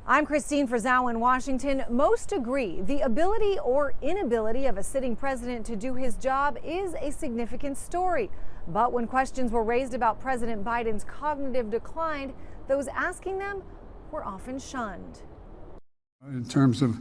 I'm Christine Frizzau in Washington. Most agree the ability or inability of a sitting president to do his job is a significant story. But when questions were raised about President Biden's cognitive decline, those asking them were often shunned. In terms of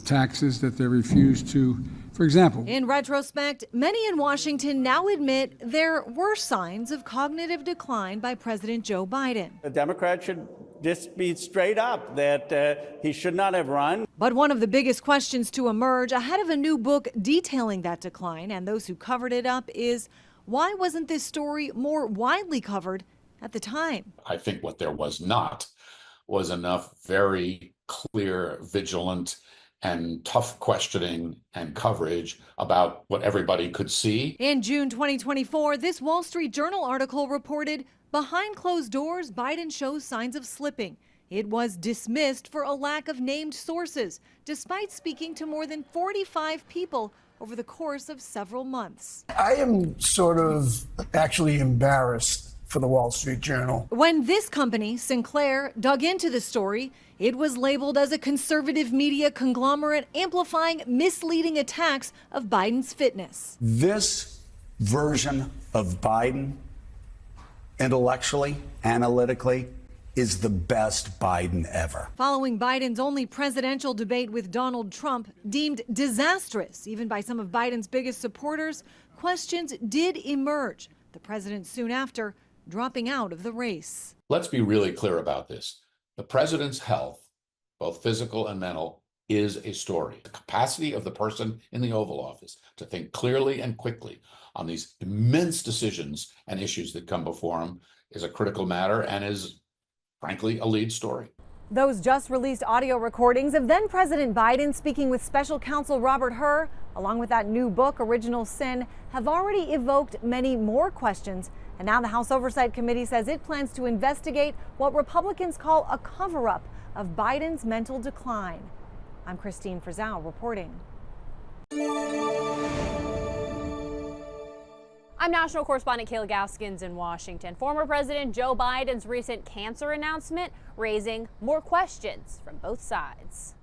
taxes that they refused to, for example. In retrospect, many in Washington now admit there were signs of cognitive decline by President Joe Biden. The Democrats should just be straight up that he should not have run. But one of the biggest questions to emerge ahead of a new book detailing that decline and those who covered it up is, why wasn't this story more widely covered at the time? I think what there was not was enough very clear, vigilant, and tough questioning and coverage about what everybody could see. In June 2024, this Wall Street Journal article reported, behind closed doors, Biden shows signs of slipping. It was dismissed for a lack of named sources, despite speaking to more than 45 people over the course of several months. I am sort of actually embarrassed for the Wall Street Journal. When this company, Sinclair, dug into the story, it was labeled as a conservative media conglomerate amplifying misleading attacks of Biden's fitness. This version of Biden, intellectually, analytically, is the best Biden ever. Following Biden's only presidential debate with Donald Trump, deemed disastrous even by some of Biden's biggest supporters, questions did emerge. The president soon after dropping out of the race. Let's be really clear about this. The president's health, both physical and mental, is a story. The capacity of the person in the Oval Office to think clearly and quickly on these immense decisions and issues that come before him is a critical matter and is, frankly, a lead story. Those just released audio recordings of then President Biden speaking with special counsel Robert Hur, along with that new book, Original Sin, have already evoked many more questions. And now the House Oversight Committee says it plans to investigate what Republicans call a cover-up of Biden's mental decline. I'm Christine Frizzau reporting. I'm national correspondent Kayla Gaskins in Washington. Former President Joe Biden's recent cancer announcement raising more questions from both sides.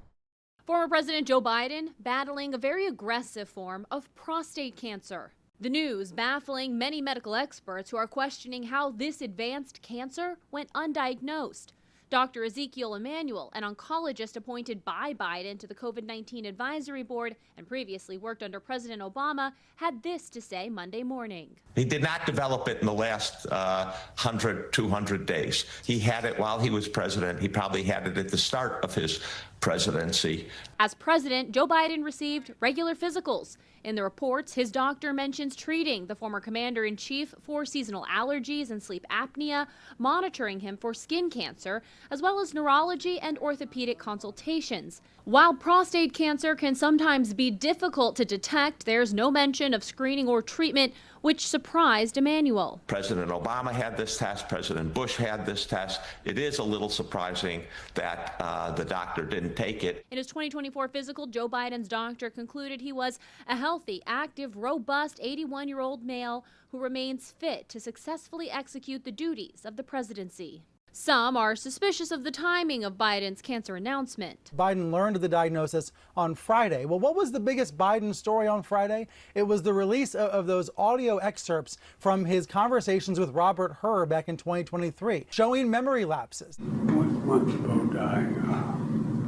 Former President Joe Biden battling a very aggressive form of prostate cancer. The news baffling many medical experts who are questioning how this advanced cancer went undiagnosed. Dr. Ezekiel Emanuel, an oncologist appointed by Biden to the COVID-19 advisory board and previously worked under President Obama, had this to say Monday morning. He did not develop it in the last 100, 200 days. He had it while he was president. He probably had it at the start of his presidency. As president, Joe Biden received regular physicals. In the reports, his doctor mentions treating the former commander-in-chief for seasonal allergies and sleep apnea, monitoring him for skin cancer, as well as neurology and orthopedic consultations. While prostate cancer can sometimes be difficult to detect, there's no mention of screening or treatment, which surprised Emanuel. President Obama had this test. President Bush had this test. It is a little surprising that the doctor didn't take it. In his 2024 physical, Joe Biden's doctor concluded he was a healthy, active, robust 81-year-old male who remains fit to successfully execute the duties of the presidency. Some are suspicious of the timing of Biden's cancer announcement. Biden learned of the diagnosis on Friday. Well, what was the biggest Biden story on Friday? It was the release of those audio excerpts from his conversations with Robert Hur back in 2023, showing memory lapses.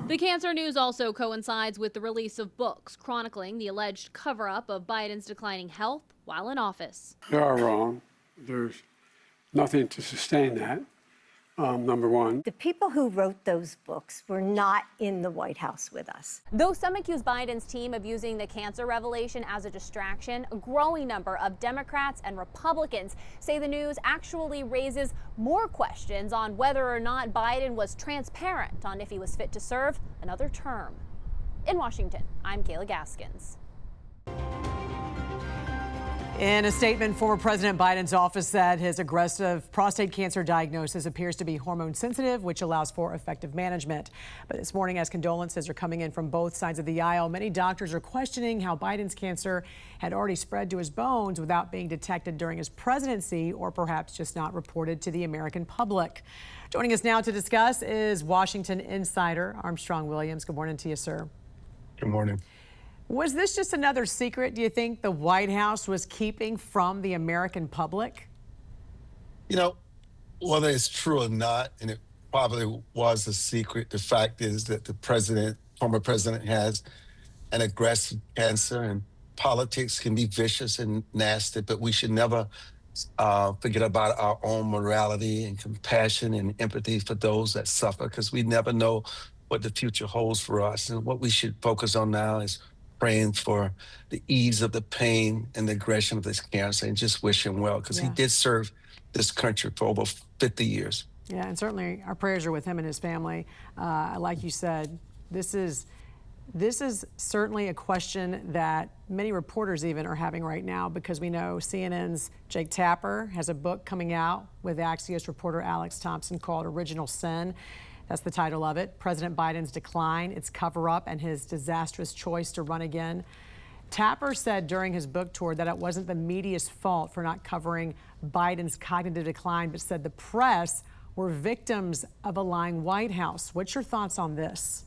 The cancer news also coincides with the release of books chronicling the alleged cover-up of Biden's declining health while in office. They are wrong. There's nothing to sustain that. Number one. The people who wrote those books were not in the White House with us. Though some accuse Biden's team of using the cancer revelation as a distraction, a growing number of Democrats and Republicans say the news actually raises more questions on whether or not Biden was transparent on if he was fit to serve another term. In Washington, I'm Kayla Gaskins. In a statement, former President Biden's office said his aggressive prostate cancer diagnosis appears to be hormone sensitive, which allows for effective management. But this morning, as condolences are coming in from both sides of the aisle, many doctors are questioning how Biden's cancer had already spread to his bones without being detected during his presidency, or perhaps just not reported to the American public. Joining us now to discuss is Washington insider Armstrong Williams. Good morning to you, sir. Good morning. Was this just another secret, do you think, the White House was keeping from the American public? You know, whether it's true or not, and it probably was a secret, the fact is that the former president, has an aggressive cancer, and politics can be vicious and nasty, but we should never forget about our own morality and compassion and empathy for those that suffer, because we never know what the future holds for us. And what we should focus on now is praying for the ease of the pain and the aggression of this cancer, and just wish him well, because he did serve this country for over 50 years. Yeah, and certainly our prayers are with him and his family. Like you said, this is certainly a question that many reporters even are having right now, because we know CNN's Jake Tapper has a book coming out with Axios reporter Alex Thompson called Original Sin. That's the title of it. President Biden's decline, its cover-up, and his disastrous choice to run again. Tapper said during his book tour that it wasn't the media's fault for not covering Biden's cognitive decline, but said the press were victims of a lying White House. What's your thoughts on this?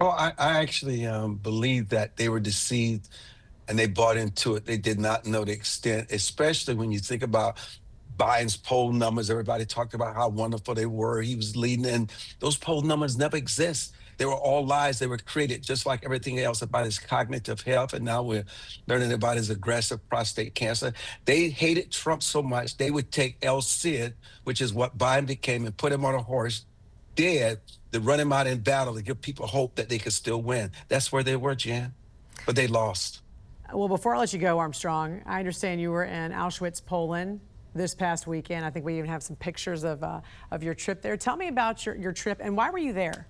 Oh, I actually believe that they were deceived and they bought into it. They did not know the extent, especially when you think about Biden's poll numbers. Everybody talked about how wonderful they were. He was leading, and those poll numbers never exist. They were all lies. They were created just like everything else about his cognitive health. And now we're learning about his aggressive prostate cancer. They hated Trump so much, they would take El Cid, which is what Biden became, and put him on a horse, dead, to run him out in battle to give people hope that they could still win. That's where they were, Jan. But they lost. Well, before I let you go, Armstrong, I understand you were in Auschwitz, Poland this past weekend. I think we even have some pictures of your trip there. Tell me about your trip, and why were you there?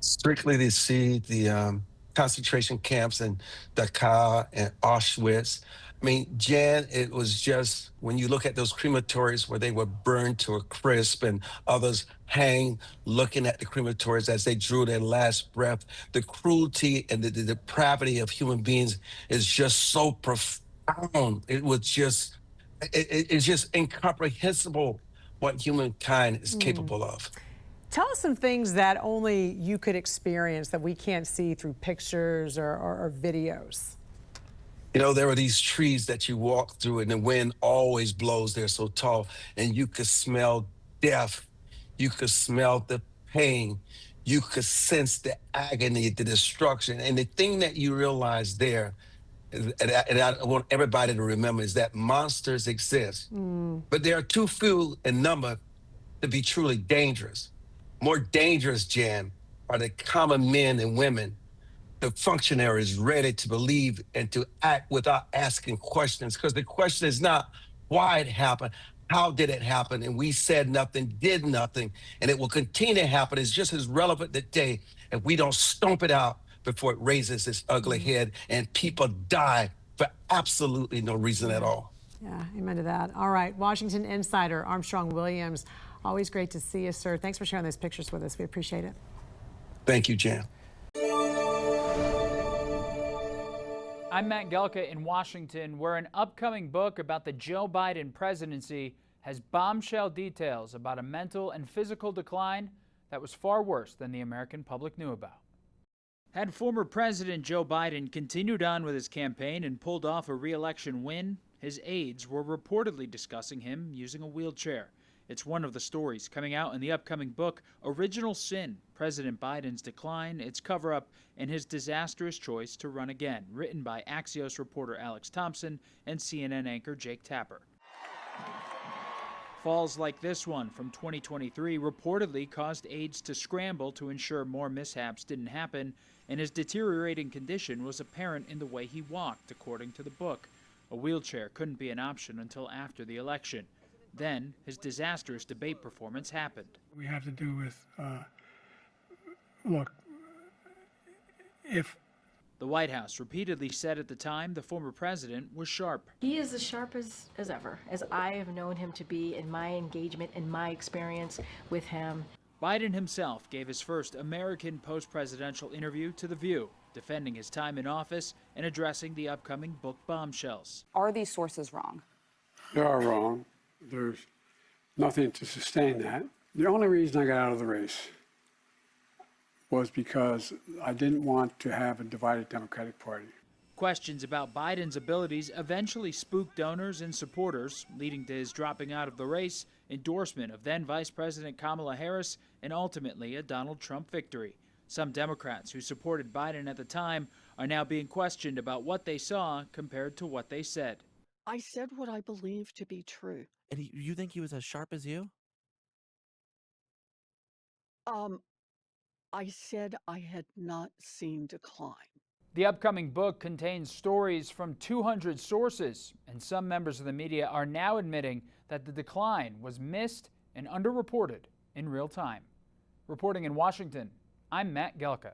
Strictly to see the concentration camps in Dachau and Auschwitz. I mean, Jan, it was just, when you look at those crematories where they were burned to a crisp and others hang looking at the crematories as they drew their last breath, the cruelty and the depravity of human beings is just so profound. It was just, it's just incomprehensible what humankind is capable of. Tell us some things that only you could experience that we can't see through pictures or videos. You know, there are these trees that you walk through and the wind always blows. They're so tall, and you could smell death. You could smell the pain. You could sense the agony, the destruction. And the thing that you realize there, and I want everybody to remember, is that monsters exist, but they are too few in number to be truly dangerous. More dangerous, Jan, are the common men and women, the functionaries ready to believe and to act without asking questions. Because the question is not why it happened, how did it happen? And we said nothing, did nothing, and it will continue to happen. It's just as relevant today if we don't stomp it out before it raises its ugly head and people die for absolutely no reason at all. Yeah, amen to that. All right, Washington insider Armstrong Williams, always great to see you, sir. Thanks for sharing those pictures with us. We appreciate it. Thank you, Jan. I'm Matt Gelka in Washington, where an upcoming book about the Joe Biden presidency has bombshell details about a mental and physical decline that was far worse than the American public knew about. Had former President Joe Biden continued on with his campaign and pulled off a re-election win, his aides were reportedly discussing him using a wheelchair. It's one of the stories coming out in the upcoming book, Original Sin, President Biden's Decline, Its Cover-Up, and His Disastrous Choice to Run Again, written by Axios reporter Alex Thompson and CNN anchor Jake Tapper. Falls like this one from 2023 reportedly caused aides to scramble to ensure more mishaps didn't happen, and his deteriorating condition was apparent in the way he walked, according to the book. A wheelchair couldn't be an option until after the election. Then, his disastrous debate performance happened. We have to do with, look, if The White House repeatedly said at the time the former president was sharp. He is as sharp as ever, as I have known him to be in my engagement and my experience with him. Biden himself gave his first American post-presidential interview to The View, defending his time in office and addressing the upcoming book bombshells. Are these sources wrong? They are wrong. There's nothing to sustain that. The only reason I got out of the race was because I didn't want to have a divided Democratic Party. Questions about Biden's abilities eventually spooked donors and supporters, leading to his dropping out of the race, endorsement of then Vice President Kamala Harris, and ultimately a Donald Trump victory. Some Democrats who supported Biden at the time are now being questioned about what they saw compared to what they said. I said what I believe to be true. And you think he was as sharp as you? I said I had not seen decline. The upcoming book contains stories from 200 sources, and some members of the media are now admitting that the decline was missed and underreported in real time. Reporting in Washington, I'm Matt Gelka.